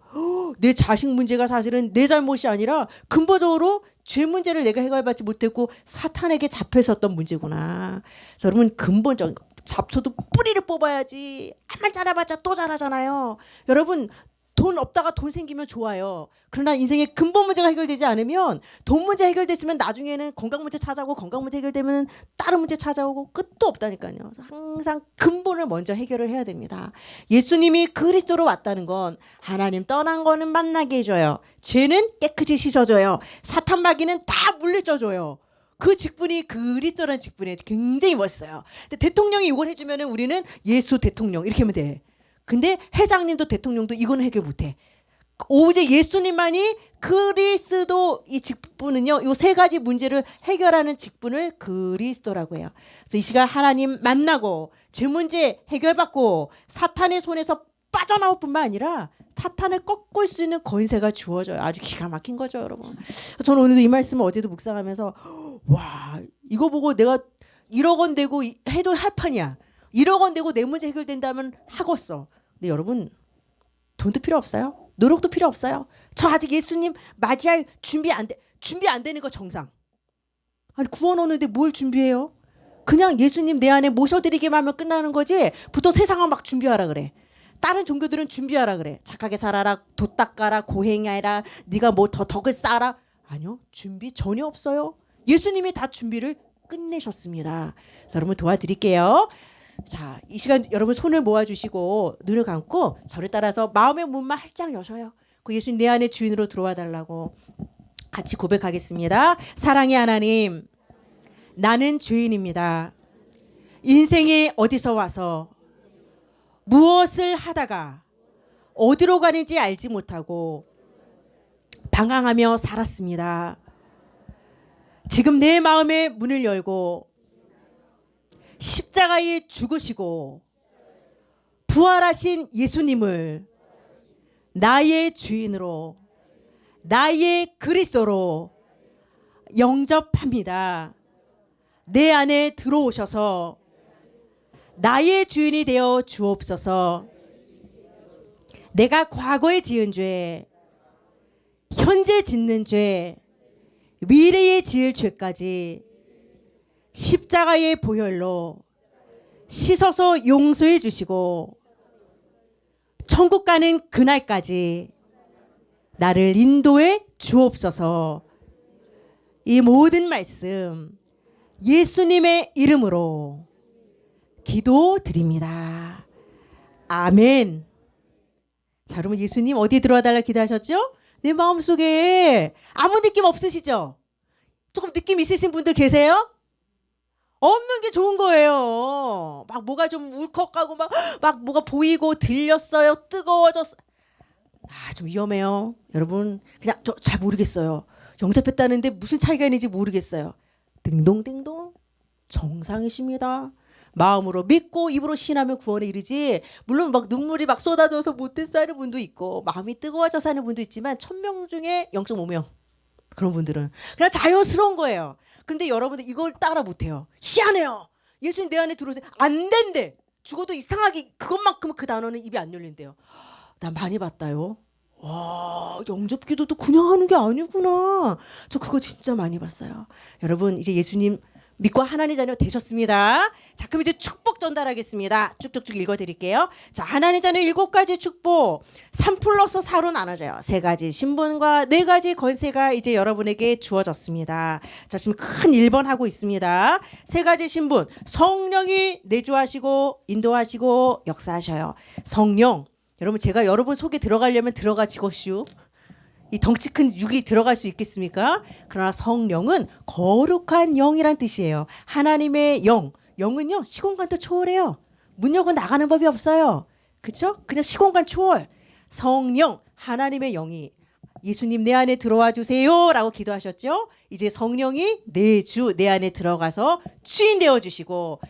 내 자식 문제가 사실은 내 잘못이 아니라 근본적으로 죄 문제를 내가 해결받지 못했고 사탄에게 잡혀 있었던 문제구나. 그래서 여러분, 근본적인 거. 잡초도 뿌리를 뽑아야지. 한번 자라봤자 또 자라잖아요. 여러분, 돈 없다가 돈 생기면 좋아요. 그러나 인생의 근본 문제가 해결되지 않으면, 돈 문제 해결됐으면 나중에는 건강 문제 찾아오고, 건강 문제 해결되면 다른 문제 찾아오고 끝도 없다니까요. 항상 근본을 먼저 해결을 해야 됩니다. 예수님이 그리스도로 왔다는 건 하나님 떠난 거는 만나게 해줘요. 죄는 깨끗이 씻어줘요. 사탄 마귀는 다 물리쳐줘요. 그 직분이 그리스도라는 직분에 굉장히 멋있어요. 근데 대통령이 이걸 해주면은 우리는 예수 대통령 이렇게 하면 돼. 근데 회장님도 대통령도 이거는 해결 못해. 오직 예수님만이 그리스도 이 직분은요, 요 세 가지 문제를 해결하는 직분을 그리스도라고 해요. 그래서 이 시간 하나님 만나고 죄 문제 해결받고 사탄의 손에서 빠져나올 뿐만 아니라 사탄을 꺾을 수 있는 권세가 주어져요. 아주 기가 막힌 거죠, 여러분. 저는 오늘도 이 말씀을 어제도 묵상하면서 와, 이거 보고 내가 1억 원 내고 해도 할 판이야. 1억 원 내고 내 문제 해결된다면 하겠어. 근데 여러분, 돈도 필요 없어요. 노력도 필요 없어요. 저 아직 예수님 맞이할 준비 안 되는 거 정상. 아니, 구원 오는데 뭘 준비해요? 그냥 예수님 내 안에 모셔드리기만 하면 끝나는 거지. 보통 세상은 막 준비하라 그래. 다른 종교들은 준비하라 그래. 착하게 살아라, 도 닦아라, 고행하라, 네가 뭐 더 덕을 쌓아라. 아니요, 준비 전혀 없어요. 예수님이 다 준비를 끝내셨습니다. 자, 여러분 도와드릴게요. 자, 이 시간 여러분 손을 모아주시고 눈을 감고 저를 따라서 마음의 문만 활짝 여셔요. 그 예수님 내 안에 주인으로 들어와 달라고 같이 고백하겠습니다. 사랑의 하나님, 나는 죄인입니다. 인생에 어디서 와서 무엇을 하다가 어디로 가는지 알지 못하고 방황하며 살았습니다. 지금 내 마음의 문을 열고 십자가에 죽으시고 부활하신 예수님을 나의 주인으로, 나의 그리스도로 영접합니다. 내 안에 들어오셔서 나의 주인이 되어 주옵소서. 내가 과거에 지은 죄, 현재 짓는 죄, 미래에 지을 죄까지 십자가의 보혈로 씻어서 용서해 주시고 천국 가는 그날까지 나를 인도해 주옵소서. 이 모든 말씀 예수님의 이름으로 기도드립니다. 아멘. 자, 여러분, 예수님 어디에 들어와 달라 기도하셨죠? 내 마음속에. 아무 느낌 없으시죠? 조금 느낌 있으신 분들 계세요? 없는 게 좋은 거예요. 막 뭐가 좀 울컥하고 막 뭐가 보이고 들렸어요. 뜨거워졌어. 아, 좀 위험해요. 여러분, 그냥 저 잘 모르겠어요. 영접했다는데 무슨 차이가 있는지 모르겠어요. 딩동딩동, 정상이십니다. 마음으로 믿고 입으로 신하면 구원에 이르지. 물론 막 눈물이 막 쏟아져서 못됐어 하는 분도 있고 마음이 뜨거워져서 하는 분도 있지만 1000명 중에 0.5명 그런 분들은 그냥 자연스러운 거예요. 근데 여러분들 이걸 따라 못해요. 희한해요. 예수님 내 안에 들어오세요. 안 된대. 죽어도 이상하게 그것만큼은 그 단어는 입이 안 열린대요. 난 많이 봤다요. 와, 영접 기도도 그냥 하는 게 아니구나. 저 그거 진짜 많이 봤어요. 여러분, 이제 예수님 믿고 하나님 자녀 되셨습니다. 자, 그럼 이제 축복 전달하겠습니다. 쭉쭉쭉 읽어드릴게요. 자, 하나님 자녀 7가지 축복 3+4로 나눠져요. 3가지 신분과 4가지 권세가 이제 여러분에게 주어졌습니다. 자, 지금 큰 1번 하고 있습니다. 3가지 신분, 성령이 내주하시고 인도하시고 역사하셔요. 성령, 여러분 제가 여러분 속에 들어가려면 들어가지고슈. 이 덩치 큰 육이 들어갈 수 있겠습니까? 그러나 성령은 거룩한 영이란 뜻이에요. 하나님의 영. 영은요 시공간도 초월해요. 문 열고 나가는 법이 없어요. 그렇죠? 그냥 시공간 초월. 성령 하나님의 영이 예수님 내 안에 들어와 주세요 라고 기도하셨죠. 이제 성령이 내 주 내 안에 들어가서 주인 되어 주시고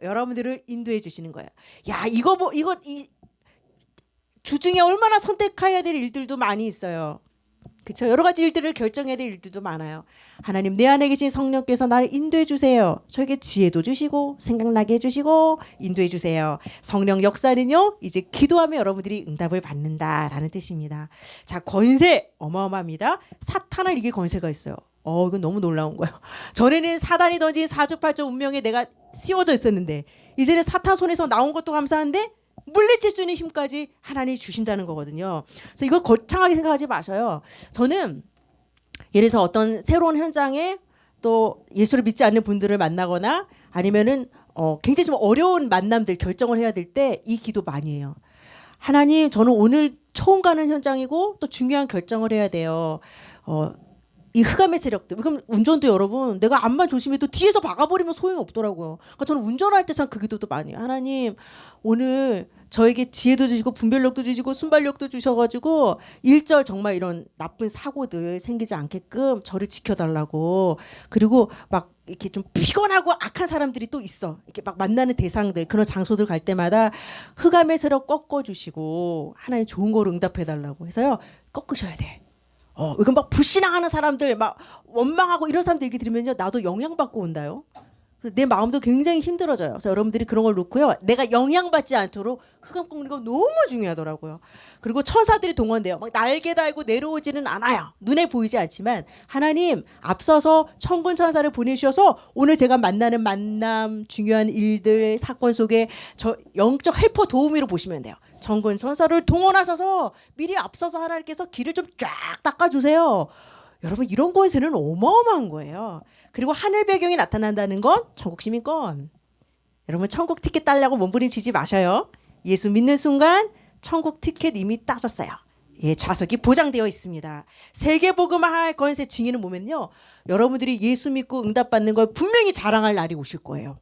여러분들을 인도해 주시는 거예요. 야 이거 이 주중에 얼마나 선택해야 될 일들도 많이 있어요. 그렇죠? 여러 가지 일들을 결정해야 될 일들도 많아요. 하나님 내 안에 계신 성령께서 나를 인도해 주세요. 저에게 지혜도 주시고 생각나게 해주시고 인도해 주세요. 성령 역사는요 이제 기도하면 여러분들이 응답을 받는다라는 뜻입니다. 자 권세 어마어마합니다. 사탄을 이길 권세가 있어요. 이건 너무 놀라운 거예요. 전에는 사단이 던진 사주팔조 운명에 내가 씌워져 있었는데 이제는 사탄 손에서 나온 것도 감사한데 물리칠 수 있는 힘까지 하나님이 주신다는 거거든요. 그래서 이걸 거창하게 생각하지 마셔요. 저는 예를 들어서 어떤 새로운 현장에 또 예수를 믿지 않는 분들을 만나거나 아니면은 굉장히 좀 어려운 만남들 결정을 해야 될 때 이 기도 많이 해요. 하나님 저는 오늘 처음 가는 현장이고 또 중요한 결정을 해야 돼요. 이 흑암의 세력들. 그럼 운전도 여러분 내가 앞만 조심해도 뒤에서 박아버리면 소용이 없더라고요. 그러니까 저는 운전할 때 참 그 기도도 많이 해요. 하나님 오늘 저에게 지혜도 주시고 분별력도 주시고 순발력도 주셔가지고 일절 정말 이런 나쁜 사고들 생기지 않게끔 저를 지켜달라고. 그리고 막 이렇게 좀 피곤하고 악한 사람들이 또 있어. 이렇게 막 만나는 대상들 그런 장소들 갈 때마다 흑암의 세력 꺾어주시고 하나님 좋은 거로 응답해달라고 해서요 꺾으셔야 돼. 이건 막 불신앙하는 사람들 막 원망하고 이런 사람들 얘기 들으면요 나도 영향받고 온다요. 내 마음도 굉장히 힘들어져요. 그래서 여러분들이 그런 걸 놓고요 내가 영향받지 않도록 흑암 꺾는 거 너무 중요하더라고요. 그리고 천사들이 동원돼요. 막 날개 달고 내려오지는 않아요. 눈에 보이지 않지만 하나님 앞서서 천군 천사를 보내주셔서 오늘 제가 만나는 만남 중요한 일들 사건 속에 저 영적 헬퍼 도우미로 보시면 돼요. 천군 천사를 동원하셔서 미리 앞서서 하나님께서 길을 좀 쫙 닦아주세요. 여러분 이런 권세는 어마어마한 거예요. 그리고 하늘 배경이 나타난다는 건 천국 시민권. 여러분 천국 티켓 따려고 몸부림치지 마셔요. 예수 믿는 순간 천국 티켓 이미 따졌어요. 예, 좌석이 보장되어 있습니다. 세계복음화할 권세 증인은 보면요 여러분들이 예수 믿고 응답받는 걸 분명히 자랑할 날이 오실 거예요.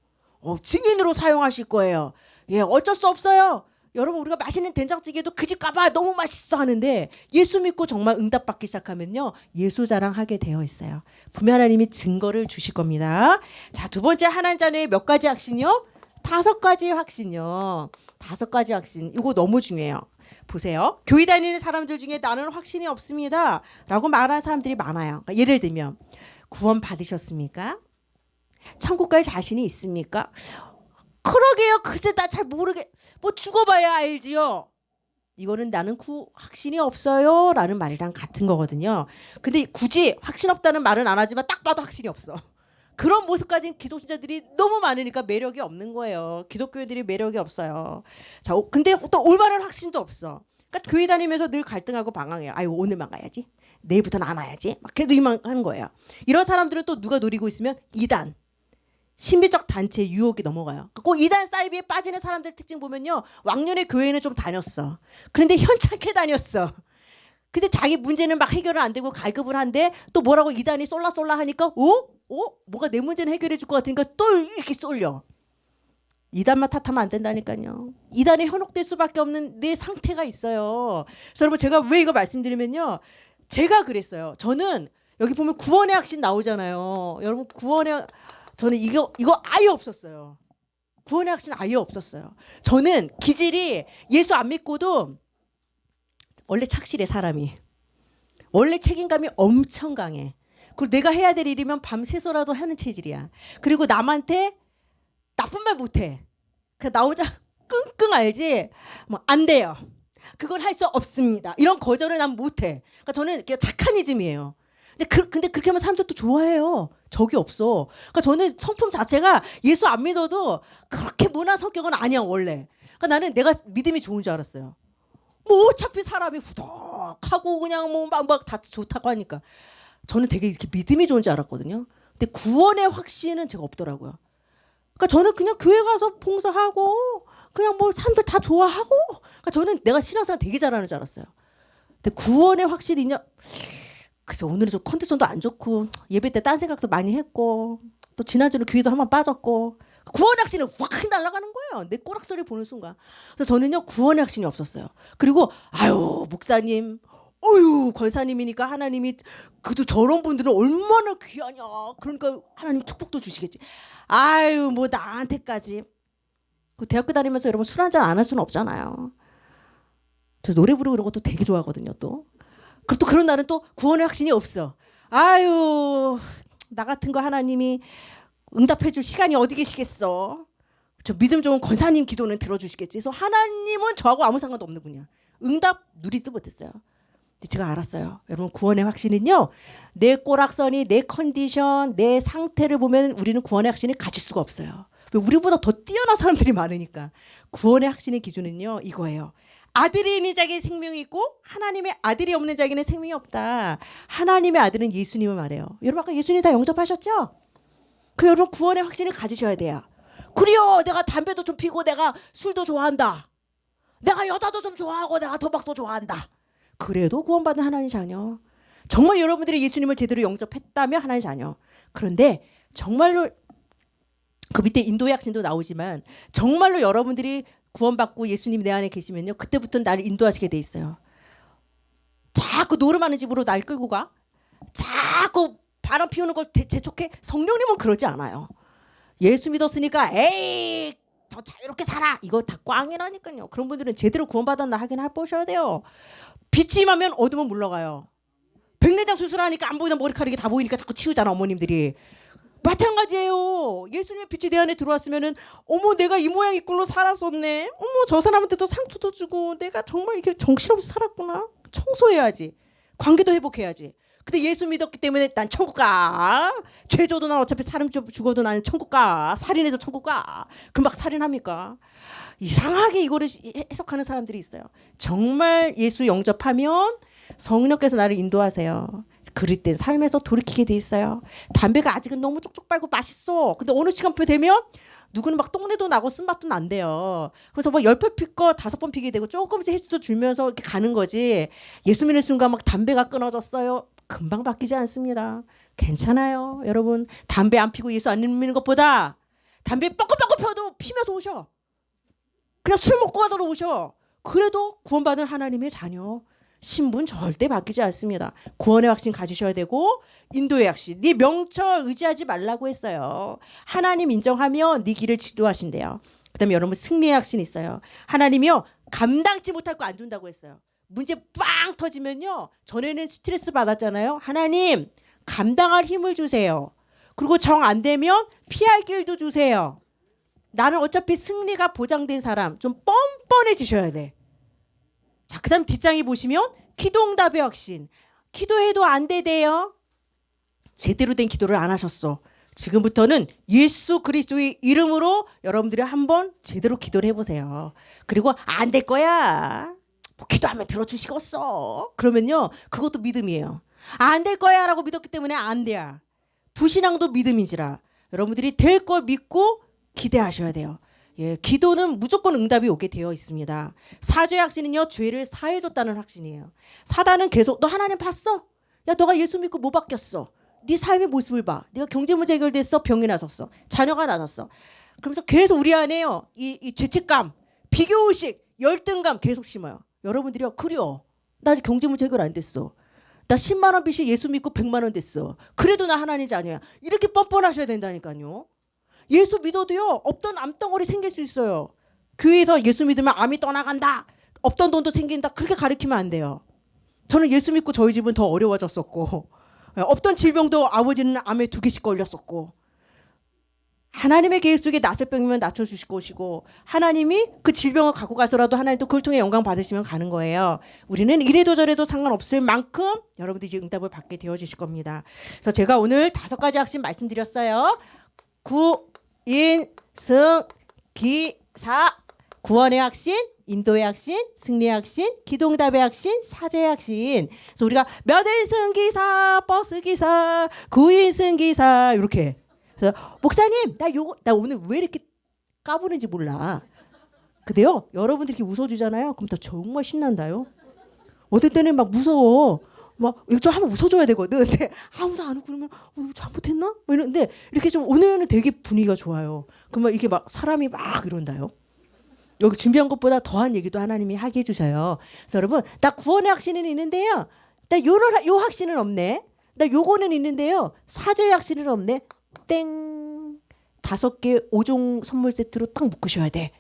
증인으로 사용하실 거예요. 예, 어쩔 수 없어요. 여러분 우리가 맛있는 된장찌개도 그 집 가봐 너무 맛있어 하는데 예수 믿고 정말 응답받기 시작하면요 예수 자랑하게 되어 있어요. 분명 하나님이 증거를 주실 겁니다. 자, 두 번째 하나님 자녀의 몇 가지 확신이요? 5가지 확신이요. 5가지 확신. 이거 너무 중요해요. 보세요. 교회 다니는 사람들 중에 나는 확신이 없습니다 라고 말하는 사람들이 많아요. 그러니까 예를 들면 구원 받으셨습니까? 천국 갈 자신이 있습니까? 그러게요. 글쎄 나 잘 모르게 뭐 죽어봐야 알지요. 이거는 나는 확신이 없어요 라는 말이랑 같은 거거든요. 근데 굳이 확신 없다는 말은 안 하지만 딱 봐도 확신이 없어. 그런 모습 가진 기독신자들이 너무 많으니까 매력이 없는 거예요. 기독교인들이 매력이 없어요. 자, 근데 또 올바른 확신도 없어. 그러니까 교회 다니면서 늘 갈등하고 방황해요. 아유 오늘만 가야지. 내일부터는 안 와야지. 막 그래도 이만 하는 거예요. 이런 사람들은 또 누가 노리고 있으면 이단. 신비적 단체 유혹이 넘어가요. 꼭 이단 사이비에 빠지는 사람들 특징 보면요. 왕년에 교회는 좀 다녔어. 그런데 현찮게 다녔어. 근데 자기 문제는 막 해결은 안 되고 갈급을 한데 또 뭐라고 이단이 쏠라 하니까 뭐가 내 문제는 해결해 줄 것 같으니까 또 이렇게 쏠려. 이단만 탓하면 안 된다니까요. 이단에 현혹될 수밖에 없는 내 상태가 있어요. 그래서 여러분 제가 왜 이거 말씀드리면요. 제가 그랬어요. 저는 여기 보면 구원의 확신 나오잖아요. 여러분 저는 이거 아예 없었어요. 구원의 확신 아예 없었어요. 저는 기질이 예수 안 믿고도 원래 착실해 사람이. 원래 책임감이 엄청 강해. 그리고 내가 해야 될 일이면 밤새서라도 하는 체질이야. 그리고 남한테 나쁜 말 못해. 나 혼자 끙끙 알지. 뭐 안 돼요. 그건 할 수 없습니다. 이런 거절을 난 못해. 그러니까 저는 착한 이즘이에요. 근데 그렇게 하면 사람들 또 좋아해요. 적이 없어. 그러니까 저는 성품 자체가 예수 안 믿어도 그렇게 문화 성격은 아니야 원래. 그러니까 나는 내가 믿음이 좋은 줄 알았어요. 뭐 어차피 사람이 후덕하고 그냥 뭐 막 다 좋다고 하니까 저는 되게 이렇게 믿음이 좋은 줄 알았거든요. 근데 구원의 확신은 제가 없더라고요. 그러니까 저는 그냥 교회 가서 봉사하고 그냥 뭐 사람들 다 좋아하고. 그러니까 저는 내가 신앙생활 되게 잘하는 줄 알았어요. 근데 구원의 확실히 있냐? 그래서 오늘은 좀 컨디션도 안 좋고 예배 때 딴 생각도 많이 했고 또 지난주는 교회도 한번 빠졌고 구원의 확신이 확 날아가는 거예요. 내 꼬락서리 보는 순간. 그래서 저는요 구원의 확신이 없었어요. 그리고 아유 목사님, 어유 권사님이니까 하나님이 그래도 저런 분들은 얼마나 귀하냐. 그러니까 하나님 축복도 주시겠지. 아유 뭐 나한테까지. 그 대학교 다니면서 여러분 술 한잔 안 할 수는 없잖아요. 저 노래 부르고 이런 것도 되게 좋아하거든요 또. 그리고 또 그런 날은 또 구원의 확신이 없어. 아유 나 같은 거 하나님이 응답해 줄 시간이 어디 계시겠어. 저 믿음 좋은 권사님 기도는 들어주시겠지. 그래서 하나님은 저하고 아무 상관도 없는 분이야. 응답 누리지도 못했어요. 근데 제가 알았어요. 여러분 구원의 확신은요. 내 꼬락선이 내 컨디션 내 상태를 보면 우리는 구원의 확신을 가질 수가 없어요. 우리보다 더 뛰어난 사람들이 많으니까. 구원의 확신의 기준은요. 이거예요. 아들이 있는 자에게 생명이 있고 하나님의 아들이 없는 자에게는 생명이 없다. 하나님의 아들은 예수님을 말해요. 여러분 아까 예수님 다 영접하셨죠? 그 여러분 구원의 확신을 가지셔야 돼요. 그래요. 내가 담배도 좀 피고 내가 술도 좋아한다. 내가 여자도 좀 좋아하고 내가 도박도 좋아한다. 그래도 구원받은 하나님 자녀. 정말 여러분들이 예수님을 제대로 영접했다면 하나님 자녀. 그런데 정말로 그 밑에 인도의 확신도 나오지만 정말로 여러분들이 구원받고 예수님 내 안에 계시면요. 그때부터 나를 인도하시게 돼 있어요. 자꾸 노름하는 집으로 날 끌고 가. 자꾸 바람 피우는 걸 재촉해. 성령님은 그러지 않아요. 예수 믿었으니까 에이 더 자유롭게 살아. 이거 다 꽝이라니까요. 그런 분들은 제대로 구원받았나 하긴 해보셔야 돼요. 빛이 임하면 어둠은 물러가요. 백내장 수술하니까 안 보이던 머리카락이 다 보이니까 자꾸 치우잖아 어머님들이. 마찬가지예요. 예수님의 빛이 내 안에 들어왔으면은 어머 내가 이 모양 이 꼴로 살았었네. 어머 저 사람한테도 상처도 주고 내가 정말 이렇게 정신없이 살았구나. 청소해야지. 관계도 회복해야지. 근데 예수 믿었기 때문에 난 천국 가. 죄 져도 난 어차피 사람 죽어도 나는 천국 가. 살인해도 천국 가. 금방 살인합니까? 이상하게 이거를 해석하는 사람들이 있어요. 정말 예수 영접하면 성령께서 나를 인도하세요. 그럴 땐 삶에서 돌이키게 돼 있어요. 담배가 아직은 너무 쪽쪽 빨고 맛있어. 근데 어느 시간표 되면 누구는 막 똥내도 나고 쓴맛도 난대요. 그래서 막 10번 필 거 5번 피게 되고 조금씩 횟수도 줄면서 이렇게 가는 거지. 예수 믿는 순간 막 담배가 끊어졌어요. 금방 바뀌지 않습니다. 괜찮아요. 여러분 담배 안 피고 예수 안 믿는 것보다 담배 뻐끔뻐끔 펴도 피면서 오셔. 그냥 술 먹고 가도록 오셔. 그래도 구원받은 하나님의 자녀. 신분 절대 바뀌지 않습니다. 구원의 확신 가지셔야 되고 인도의 확신. 네 명철 의지하지 말라고 했어요. 하나님 인정하면 네 길을 지도하신대요. 그다음에 여러분 승리의 확신이 있어요. 하나님이요 감당치 못할 거 안 준다고 했어요. 문제 빵 터지면요. 전에는 스트레스 받았잖아요. 하나님 감당할 힘을 주세요. 그리고 정 안 되면 피할 길도 주세요. 나는 어차피 승리가 보장된 사람. 좀 뻔뻔해지셔야 돼. 자, 그 다음 뒷장에 보시면 기도응답의 확신. 기도해도 안 되대요. 제대로 된 기도를 안 하셨어. 지금부터는 예수 그리스도의 이름으로 여러분들이 한번 제대로 기도를 해보세요. 그리고 안 될 거야. 뭐 기도하면 들어주시겠어. 그러면요. 그것도 믿음이에요. 안 될 거야 라고 믿었기 때문에 안 돼야. 불신앙도 믿음이지라. 여러분들이 될 걸 믿고 기대하셔야 돼요. 예, 기도는 무조건 응답이 오게 되어 있습니다. 사죄의 확신은요. 죄를 사해줬다는 확신이에요. 사단은 계속 너 하나님 봤어? 야 너가 예수 믿고 뭐 바뀌었어? 네 삶의 모습을 봐. 네가 경제 문제 해결됐어. 병이 나섰어. 자녀가 나섰어. 그러면서 계속 우리 안에요. 이 죄책감, 비교의식, 열등감 계속 심어요. 여러분들이요. 그래요. 나 아직 경제 문제 해결 안 됐어. 나 10만 원 빚이 예수 믿고 100만 원 됐어. 그래도 나 하나님 자녀야. 이렇게 뻔뻔하셔야 된다니까요. 예수 믿어도요. 없던 암덩어리 생길 수 있어요. 교회에서 예수 믿으면 암이 떠나간다. 없던 돈도 생긴다. 그렇게 가르치면 안 돼요. 저는 예수 믿고 저희 집은 더 어려워졌었고 없던 질병도 아버지는 암에 2개씩 걸렸었고 하나님의 계획 속에 나설병이면 낮춰주실 것이고 하나님이 그 질병을 갖고 가서라도 하나님 또 그걸 통해 영광 받으시면 가는 거예요. 우리는 이래도 저래도 상관없을 만큼 여러분들이 이제 응답을 받게 되어지실 겁니다. 그래서 제가 오늘 5가지 확신 말씀드렸어요. 구, 인, 승, 기, 사. 구원의 확신, 인도의 확신, 승리의 확신, 기도응답의 확신, 사죄의 확신. 그래서 우리가 몇인승 기사, 버스 기사, 9인승 기사 이렇게. 그래서 목사님 나 오늘 왜 이렇게 까부는지 몰라. 근데요, 여러분들이 이렇게 웃어주잖아요. 그럼 또 정말 신난다요. 어떨 때는 막 무서워. 막 이거 좀 한번 웃어줘야 되거든. 근데 아무도 안 웃고 그러면 잘못했나? 뭐 이런데 이렇게 좀 오늘은 되게 분위기가 좋아요. 그러면 이게 막 사람이 막 이런다요. 여기 준비한 것보다 더한 얘기도 하나님이 하게 해주셔요. 그래서 여러분, 나 구원의 확신은 있는데요. 나 요 확신은 없네. 나 요거는 있는데요. 사죄의 확신은 없네. 땡. 5개 5종 선물 세트로 딱 묶으셔야 돼.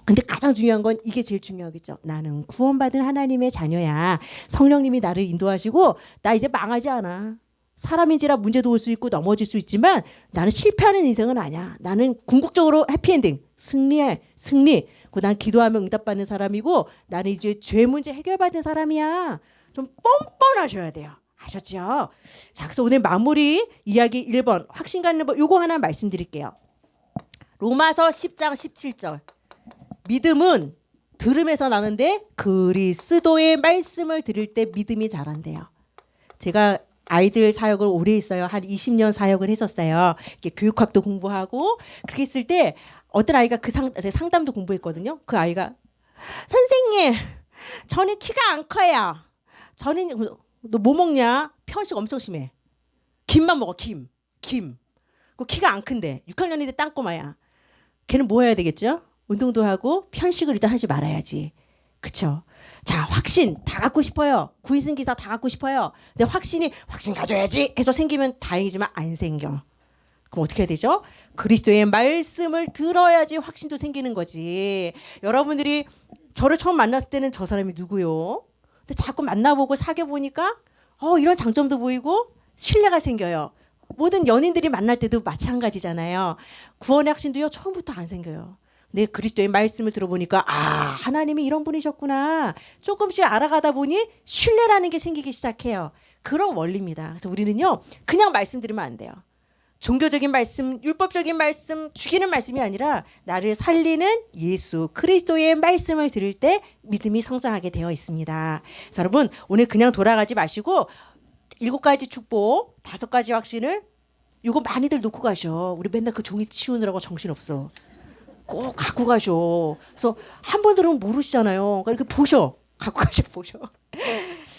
근데 가장 중요한 건 이게 제일 중요하겠죠. 나는 구원받은 하나님의 자녀야. 성령님이 나를 인도하시고 나 이제 망하지 않아. 사람인지라 문제도 올 수 있고 넘어질 수 있지만 나는 실패하는 인생은 아니야. 나는 궁극적으로 해피엔딩, 승리. 난 기도하면 응답받는 사람이고 나는 이제 죄 문제 해결받은 사람이야. 좀 뻔뻔하셔야 돼요. 아셨죠? 자, 그래서 오늘 마무리 이야기 1번 확신 갖는 법 요거 하나 말씀드릴게요. 로마서 10장 17절. 믿음은 들음에서 나는데 그리스도의 말씀을 들을 때 믿음이 자란대요. 제가 아이들 사역을 오래 했어요. 한 20년 사역을 했었어요. 이렇게 교육학도 공부하고 그렇게 했을 때 어떤 아이가 상담도 공부했거든요. 그 아이가 선생님, 저는 키가 안 커요. 저는 너 뭐 먹냐? 편식 엄청 심해. 김만 먹어. 김. 그 키가 안 큰데 6학년인데 땅꼬마야. 걔는 뭐 해야 되겠죠? 운동도 하고 편식을 일단 하지 말아야지. 그쵸? 자, 확신 다 갖고 싶어요. 구이승기사 다 갖고 싶어요. 근데 확신 가져야지 해서 생기면 다행이지만 안 생겨. 그럼 어떻게 해야 되죠? 그리스도의 말씀을 들어야지 확신도 생기는 거지. 여러분들이 저를 처음 만났을 때는 저 사람이 누구요? 근데 자꾸 만나보고 사귀어보니까 이런 장점도 보이고 신뢰가 생겨요. 모든 연인들이 만날 때도 마찬가지잖아요. 구원의 확신도요, 처음부터 안 생겨요. 내 그리스도의 말씀을 들어보니까 하나님이 이런 분이셨구나. 조금씩 알아가다 보니 신뢰라는 게 생기기 시작해요. 그런 원리입니다. 그래서 우리는요, 그냥 말씀드리면 안 돼요. 종교적인 말씀, 율법적인 말씀, 죽이는 말씀이 아니라 나를 살리는 예수 그리스도의 말씀을 들을 때 믿음이 성장하게 되어 있습니다. 그래서 여러분, 오늘 그냥 돌아가지 마시고 7가지 축복, 5가지 확신을 이거 많이들 놓고 가셔. 우리 맨날 그 종이 치우느라고 정신없어. 꼭 갖고 가셔. 그래서 한 번 들으면 모르시잖아요. 그러니까 이렇게 보셔. 갖고 보셔.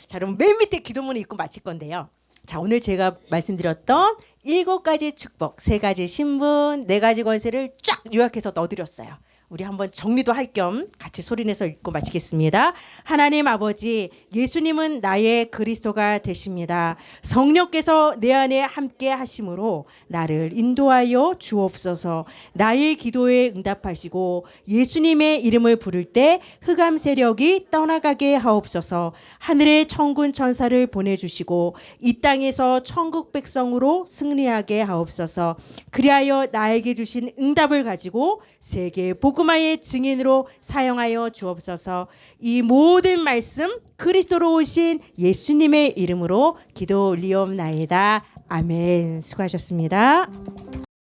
자, 그럼 맨 밑에 기도문을 읽고 마칠 건데요. 자, 오늘 제가 말씀드렸던 7가지 축복, 3가지 신분, 4가지 권세를 쫙 요약해서 넣어드렸어요. 우리 한번 정리도 할 겸 같이 소리내서 읽고 마치겠습니다. 하나님 아버지, 예수님은 나의 그리스도가 되십니다. 성령께서 내 안에 함께 하심으로 나를 인도하여 주옵소서. 나의 기도에 응답하시고 예수님의 이름을 부를 때 흑암 세력이 떠나가게 하옵소서. 하늘의 천군 천사를 보내주시고 이 땅에서 천국 백성으로 승리하게 하옵소서. 그리하여 나에게 주신 응답을 가지고 세계 복음화의 증인으로 사용하여 주옵소서. 이 모든 말씀 그리스도로 오신 예수님의 이름으로 기도 올리옵나이다. 아멘. 수고하셨습니다.